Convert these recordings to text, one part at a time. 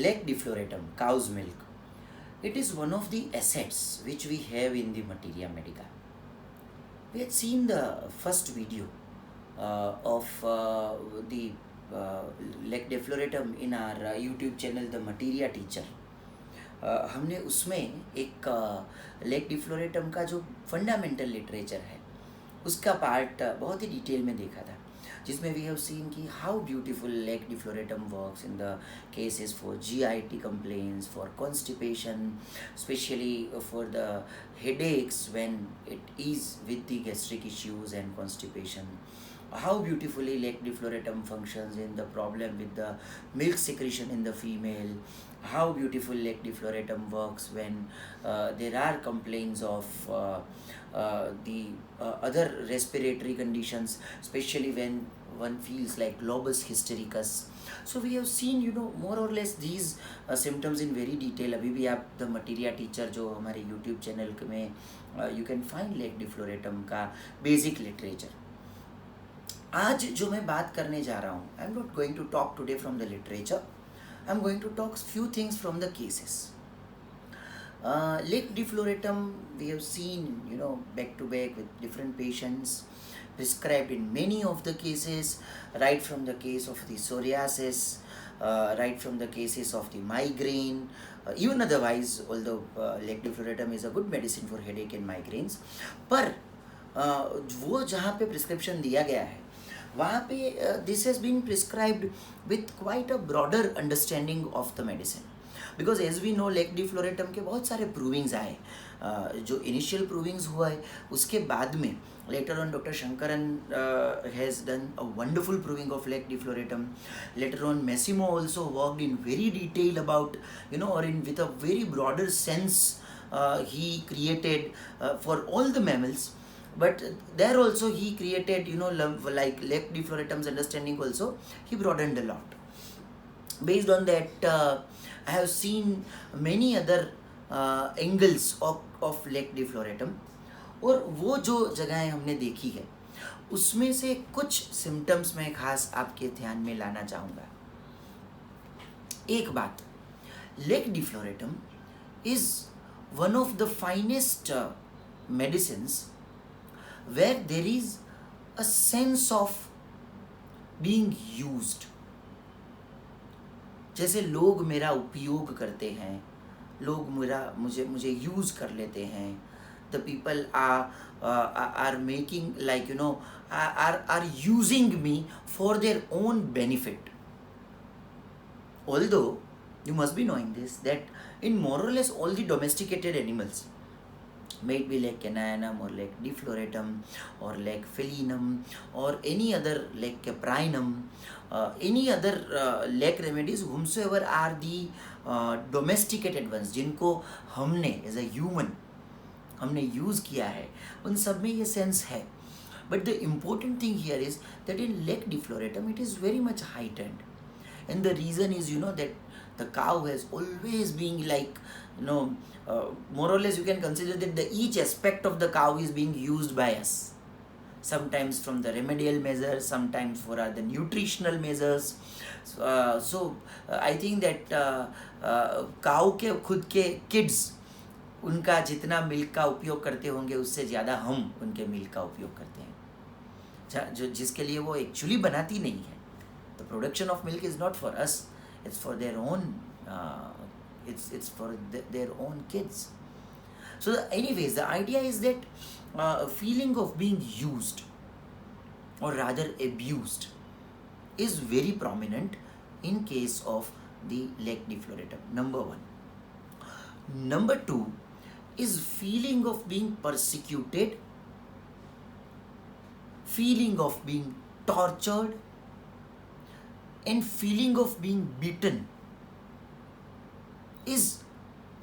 Leg defloratum, cow's milk. It is one of the assets which we have in the Materia Medica. We had seen the first video of the uh, leg defloratum in our YouTube channel, The Materia Teacher. हमने उसमें एक leg डिफ्लोरेटम का जो fundamental literature है उसका part बहुत ही detail में देखा था, जिसमें वी हैव सीन कि हाउ ब्यूटीफुल लेग डिफ्लोरेटम works in the cases for GIT complaints, for constipation, especially for the headaches when it is with the gastric issues and constipation. How beautifully leg defloratum functions in the problem with the milk secretion in the female. How beautiful leg defloratum works when there are complaints of the other respiratory conditions, especially when one feels like globus hystericus. So we have seen more or less these symptoms in very detail. अभी भी आप the materia teacher जो हमारे YouTube channel में you can find leg डिफ्लोरेटम का basic literature. आज जो मैं बात करने जा रहा हूँ, I am not going to talk today from the literature, I am going to talk few things from the cases. Leg defloratum we have seen back to back with different patients, prescribed in many of the cases, right from the case of the psoriasis, right from the cases of the migraine, even otherwise, although leg defloratum is a good medicine for headache and migraines. पर वो जहाँ पे prescription दिया गया है वहाँ पे this has been prescribed with quite a broader understanding of the medicine, because as we know लेग डिफ्लोरेटम के बहुत सारे प्रूविंग्स आए. जो इनिशियल प्रूविंग्स हुआ है उसके बाद में later on Dr. Shankaran has done a wonderful proving of leg defloratum. Later on Massimo also worked in very detail about or in with a very broader sense he created for all the mammals. But there also he created like leg defloratum's understanding also he broadened a lot. Based on that I have seen many other angles of leg defloratum, और वो जो जगहें हमने देखी है उसमें से कुछ सिम्टम्स मैं खास आपके ध्यान में लाना चाहूँगा. एक बात, lac defloratum is one of the finest medicines where there is a sense of being used. जैसे लोग मेरा उपयोग करते हैं, लोग मुझे यूज़ कर लेते हैं. The people are making are using me for their own benefit. Although you must be knowing this, that in more or less all the domesticated animals, may it be like canaanum or like defloratum or like felinum or any other like caprinum, any other leg remedies, whomsoever are the domesticated ones जिनको हमने as a human हमने use किया है, उन सब में ये sense है. But the important thing here is that in lac defloratum it is very much heightened, and the reason is that the cow has always been like more or less you can consider that each aspect of the cow is being used by us, sometimes from the remedial measures, sometimes for the nutritional measures. So I think that cow के खुद के kids उनका जितना milk का उपयोग करते होंगे उससे ज़्यादा हम उनके मिल्क का उपयोग करते हैं, जो जिसके लिए वो एक्चुअली बनाती नहीं है. The production of milk is not for us, it's for their own, it's for their own kids. So anyways, the idea is that feeling of being used or rather abused is very prominent in case of the leg defloratum. Number one. Number two is feeling of being persecuted, feeling of being tortured, and feeling of being beaten is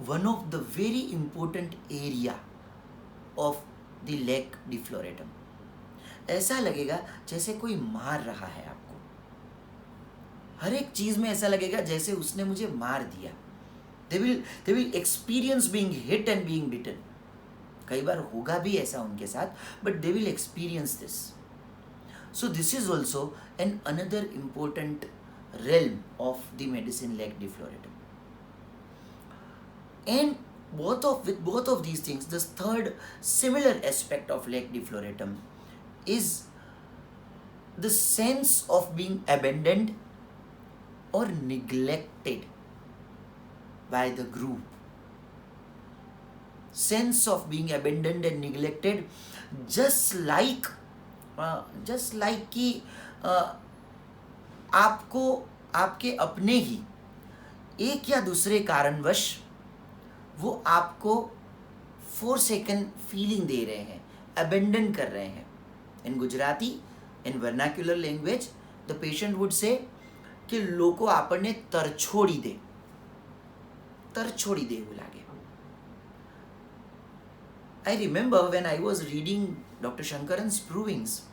one of the very important area of the leg defloratum. ऐसा लगेगा जैसे कोई मार रहा है आपको, हर एक चीज़ में ऐसा लगेगा जैसे उसने मुझे मार दिया. They will experience being hit and being beaten. कई बार होगा भी ऐसा उनके साथ, but they will experience this. So this is also another important realm of the medicine leg defloratum. And with both of these things, the third similar aspect of lac defloratum is the sense of being abandoned or neglected by the group. Sense of being abandoned and neglected, just like कि आपको आपके अपने ही एक या दूसरे कारणवश वो आपको forsaken फीलिंग दे रहे हैं, अबेंडन कर रहे हैं. In Gujarati, in vernacular language, the patient would say कि लोको આપણને તરછોડી દે એવું લાગે. I remember when I was reading Dr. Shankaran's provings,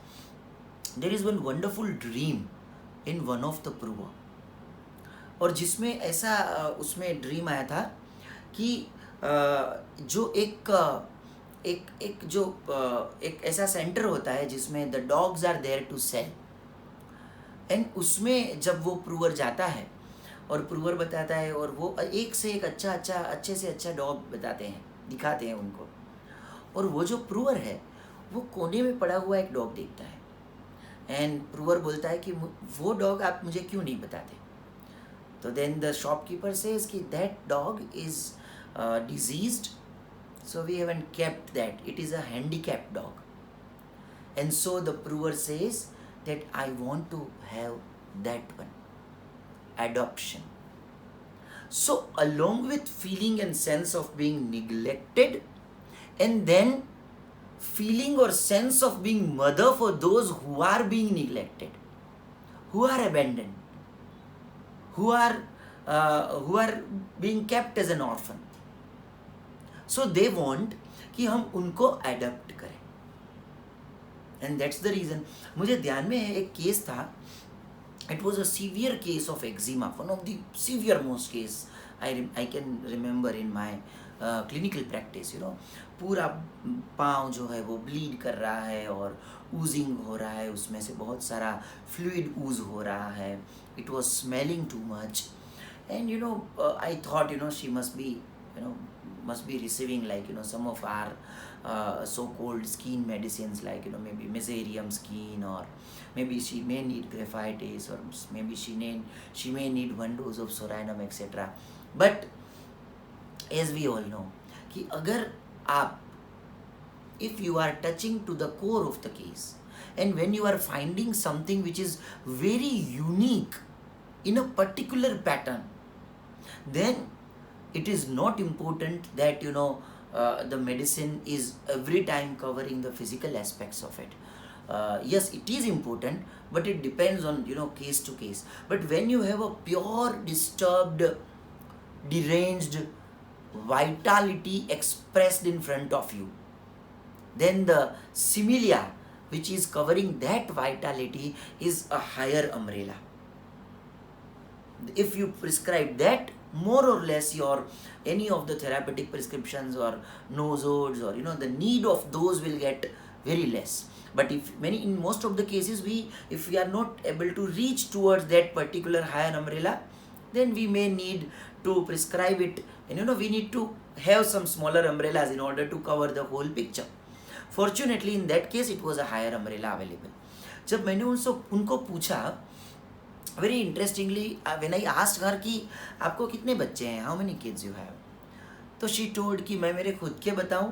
there is one wonderful dream in one of the prover, और जिसमें ऐसा उसमें ड्रीम आया था कि जो एक ऐसा सेंटर होता है जिसमें the dogs are there to sell, and उसमें जब वो प्रूवर जाता है और प्रूवर बताता है और वो एक से एक अच्छे से अच्छा डॉग दिखाते हैं उनको, और वो जो प्रूवर है वो कोने में पड़ा हुआ एक डॉग देखता है, एंड प्रूवर बोलता है कि वो डॉग आप मुझे क्यों नहीं बताते. तो देन द शॉपकीपर सेज कि that dog is diseased, so we haven't kept that, it is a handicapped dog. And so the prover says that I want to have that one, adoption. So along with feeling and sense of being neglected, and then feeling or sense of being mother for those who are being neglected, who are abandoned, who are being kept as an orphan. So they want कि हम उनको adopt करें, and that's the reason. मुझे ध्यान में है एक case था, it was a severe case of eczema, one of the severe most case I can remember in my clinical practice. पूरा पाँव जो है वो ब्लीड कर रहा है और ऊजिंग हो रहा है, उसमें से बहुत सारा फ्लूइड ऊज हो रहा है. It was smelling too much, and I thought she must be receiving some of our so-called skin medicines, maybe mesothelium skin, or maybe she may need graphitis, or maybe she may need one dose of soranum, etc. But as we all know कि अगर आप, if you are touching to the core of the case, and when you are finding something which is very unique in a particular pattern, then it is not important that the medicine is every time covering the physical aspects of it. Yes, it is important, but it depends on case to case. But when you have a pure disturbed, deranged vitality expressed in front of you, then the similia which is covering that vitality is a higher umbrella. If you prescribe that, more or less your any of the therapeutic prescriptions or nosodes or the need of those will get very less. But in most of the cases, if we are not able to reach towards that particular higher umbrella, then we may need to prescribe it, and we need to have some smaller umbrellas in order to cover the whole picture. Fortunately, in that case it was a higher umbrella available. जब मैंने उनको पूछा, very interestingly, when I asked her कि आपको कितने बच्चे हैं, how many kids you have, तो she told कि मैं मेरे खुद के बताऊं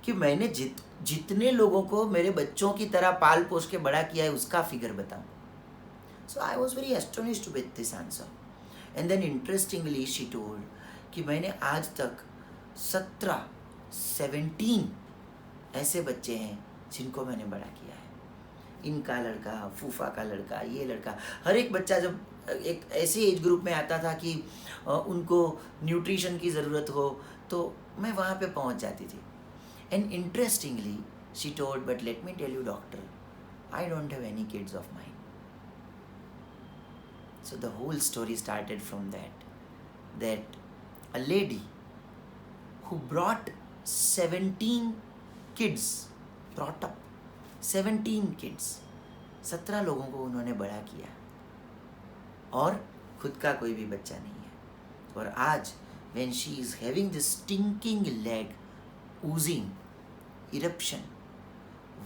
कि मैंने जितने लोगों को मेरे बच्चों की तरह पाल पोस के बड़ा किया है उसका फिगर बताऊं. So I was very astonished with this answer. And then interestingly she told कि मैंने आज तक 17 ऐसे बच्चे हैं जिनको मैंने बड़ा किया है. इनका लड़का, फूफा का लड़का, ये लड़का, हर एक बच्चा जब एक ऐसे एज ग्रुप में आता था कि उनको न्यूट्रिशन की ज़रूरत हो, तो मैं वहाँ पे पहुँच जाती थी. And interestingly she told, but let me tell you doctor, I don't have any kids of mine. So the whole story started from that a lady who brought 17 kids, brought up 17 kids, 17 लोगों को उन्होंने बड़ा किया और खुद का कोई भी बच्चा नहीं है. और आज when she is having this stinking leg, oozing, eruption,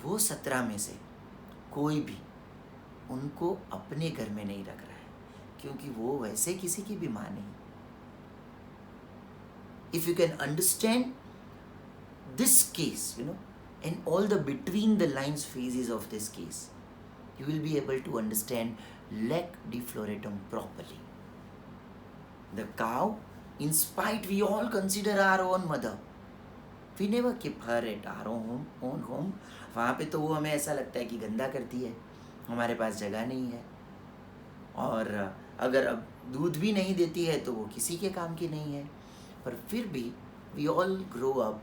वो 17 में से कोई भी उनको अपने घर में नहीं रख रहा है, क्योंकि वो वैसे किसी की भी माँ नहीं. If you can understand this case, and all the between the lines phases of this case, you will be able to understand leg defloratum properly. The cow, in spite we all consider our own mother, we never keep her at our own home. वहाँ पे तो वो हमें ऐसा लगता है कि गंदा करती है, हमारे पास जगह नहीं है, और अगर अब दूध भी नहीं देती है तो वो किसी के काम की नहीं है. पर फिर भी we all grow up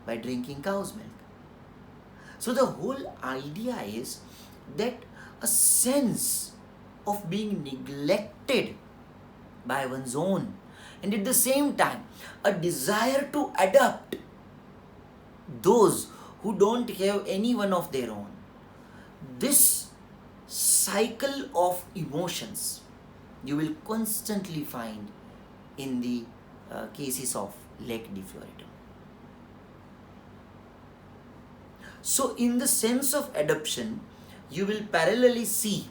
by drinking cow's milk. So the whole idea is that a sense of being neglected by one's own, and at the same time a desire to adopt those who don't have anyone of their own. This cycle of emotions you will constantly find in the cases of leg defloratum. So in the sense of adoption, you will parallelly see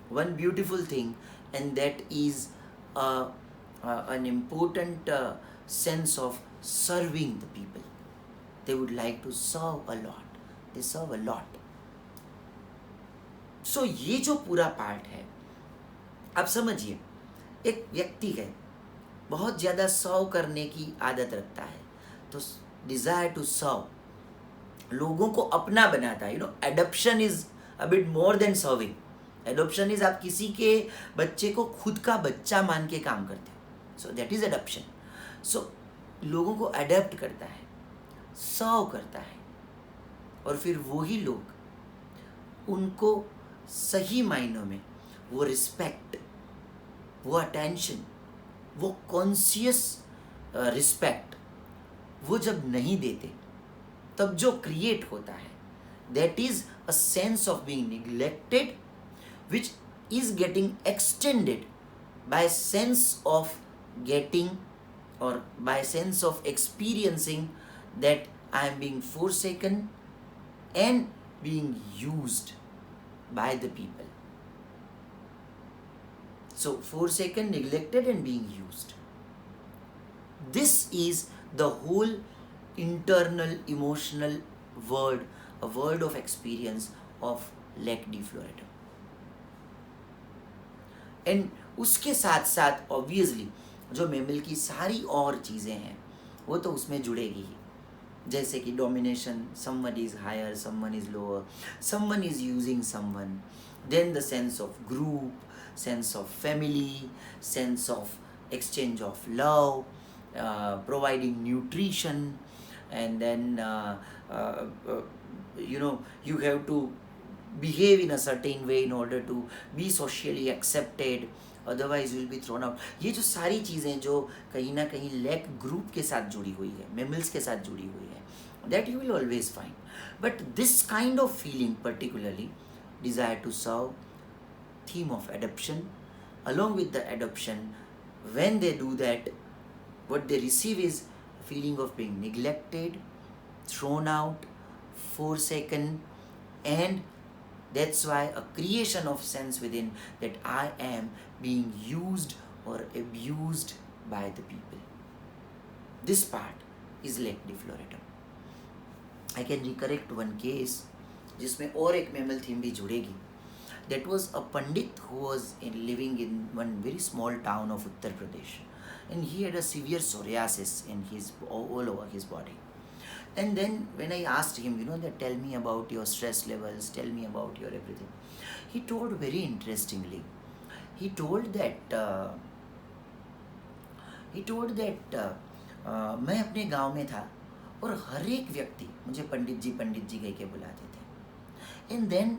one beautiful thing, and that is an important sense of serving the people. They would like to serve a lot. They serve a lot. So ये जो पूरा part है, आप समझिए, एक व्यक्ति है, बहुत ज़्यादा सर्व करने की आदत रखता है, तो डिज़ायर टू सर्व, लोगों को अपना बनाता है. Adoption is a bit more than serving. Adoption is आप किसी के बच्चे को खुद का बच्चा मान के काम करते हो. So that is adoption. So लोगों को अडेप्ट करता है, सर्व करता है, और फिर वही लोग उनको सही मायनों में वो रिस्पेक्ट, वो अटेंशन, वो कॉन्शियस रिस्पेक्ट वो जब नहीं देते, तब जो क्रिएट होता है, that is a sense of being neglected, which is getting extended by sense of getting or by sense of experiencing that I am being forsaken and being used by the people. So forsaken, neglected and being used. This is the whole internal emotional word, a word of experience of leg defloratum. And उसके साथ साथ obviously जो mammal की सारी और चीज़ें हैं वो तो उसमें जुड़ेगी ही, जैसे कि domination, someone is higher, someone is lower, someone is using someone, then the sense of group, sense of family, sense of exchange of love, providing nutrition, and then you have to behave in a certain way in order to be socially accepted, otherwise you will be thrown out. ये जो सारी चीज़ें जो कहीं ना कहीं lake group के साथ जुड़ी हुई है, मेमल्स के साथ जुड़ी हुई है, that you will always find. But this kind of feeling, particularly desire to serve, theme of adoption, along with the adoption, when they do that, what they receive is feeling of being neglected, thrown out, forsaken, and that's why a creation of sense within that I am being used or abused by the people. This part is leg defloratum. I can recollect one case जिसमें और एक mammal theme भी जुड़ेगी. That was a pandit who was living in one very small town of Uttar Pradesh, and he had a severe psoriasis in all over his body. And then when I asked him, that tell me about your stress levels, tell me about your everything, he told very interestingly. He told that मैं अपने गांव में था और हर एक व्यक्ति मुझे पंडित जी कह के बुलाते थे. एंड देन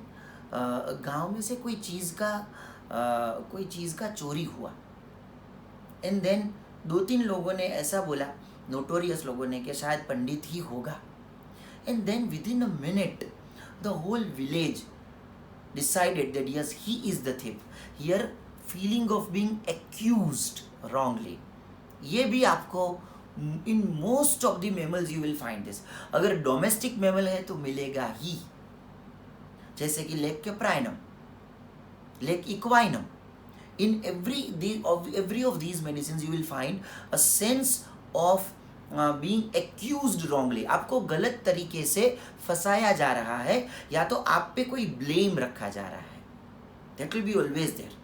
गांव में से कोई चीज़ का चोरी हुआ. एंड देन 2-3 लोगों ने ऐसा बोला, नोटोरियस लोगों ने, कि शायद पंडित ही होगा. And then within a minute the whole village decided that yes he is the thief. Here feeling of being accused wrongly, ये भी आपको in most of the mammals you will find this. अगर domestic mammal है तो मिलेगा ही, जैसे कि लेक कैप्राइनम, लेक इक्वाइनम। In every of these medicines you will find a sense of being accused wrongly। आपको गलत तरीके से फंसाया जा रहा है, या तो आप पे कोई ब्लेम रखा जा रहा है। That will be always there।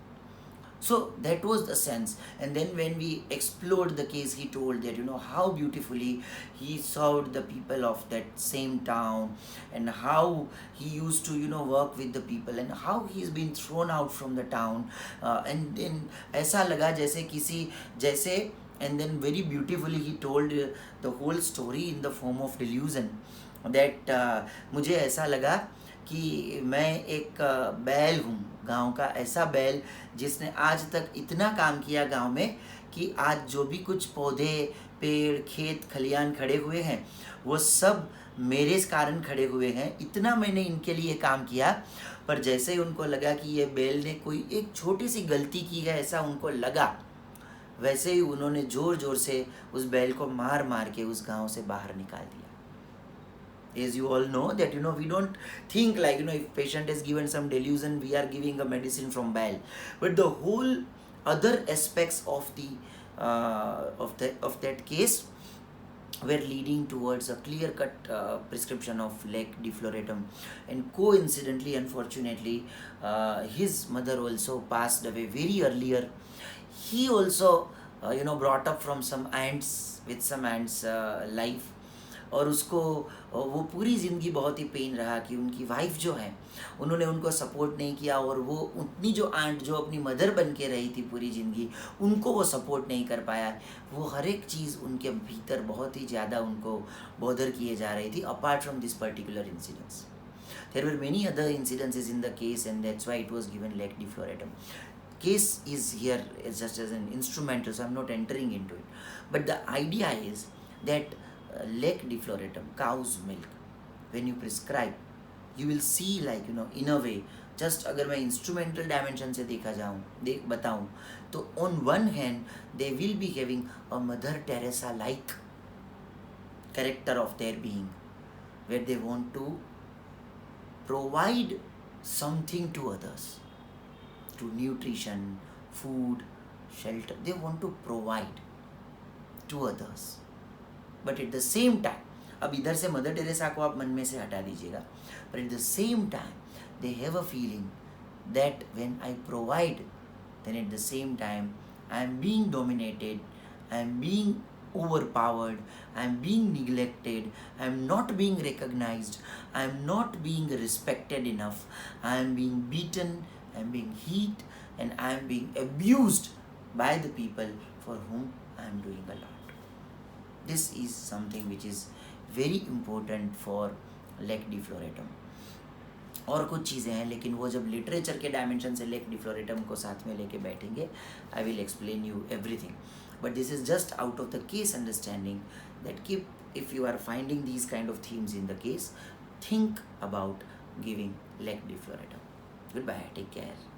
So that was the sense, and then when we explored the case, he told that how beautifully he served the people of that same town, and how he used to work with the people, and how he's been thrown out from the town, and then ऐसा लगा जैसे किसी जैसे, and then very beautifully he told the whole story in the form of delusion, that मुझे ऐसा लगा कि मैं एक बैल हूँ, गांव का ऐसा बैल जिसने आज तक इतना काम किया गांव में कि आज जो भी कुछ पौधे, पेड़, खेत, खलियान खड़े हुए हैं वो सब मेरे कारण खड़े हुए हैं। इतना मैंने इनके लिए काम किया, पर जैसे ही उनको लगा कि ये बैल ने कोई एक छोटी सी गलती की है, ऐसा उनको लगा, वैसे ही उन्होंने ज़ोर ज़ोर से उस बैल को मार मार के उस गांव से बाहर निकाल दिया। As you all know that we don't think like if patient is given some delusion, we are giving a medicine from bile, but the whole other aspects of the of that case were leading towards a clear cut prescription of Lec defloratum. And coincidentally, unfortunately, his mother also passed away very earlier. He also brought up from some ants, with some ants life, और उसको वो पूरी ज़िंदगी बहुत ही pen रहा कि उनकी wife जो है उन्होंने उनको सपोर्ट नहीं किया, और वो उतनी जो आंट जो अपनी मदर बन के रही थी पूरी ज़िंदगी, उनको वो सपोर्ट नहीं कर पाया। वो हर एक चीज़ उनके भीतर बहुत ही ज़्यादा उनको बॉदर किए जा रही थी, apart from this particular incidents. There were many other incidences in the case, and that's why it was given Lec defloratum. Case is here just as an instrumental, so I'm not entering into it. But the idea is that Lec defloratum, cow's milk, when you prescribe, you will see like in a way, just अगर मैं instrumental dimension से बताऊँ तो on one hand they will be having a Mother Teresa like character of their being, where they want to provide something to others, to nutrition, food, shelter, they want to provide to others। But at the same time, अब इधर से mother Teresa को आप मन में से हटा दीजिएगा, but at the same time they have a feeling that when I provide, then at the same time I am being dominated, I am being overpowered, I am being neglected, I am not being recognized, I am not being respected enough, I am being beaten, I am being hit, and I am being abused by the people for whom I am doing a lot. This is something which is very important for Lec defloratum। और कुछ चीज़ें हैं, लेकिन वो जब literature के dimension से Lec defloratum को साथ में लेके बैठेंगे, I will explain you everything. But this is just out of the case understanding that if you are finding these kind of themes in the case, think about giving Lec defloratum. Goodbye, take care.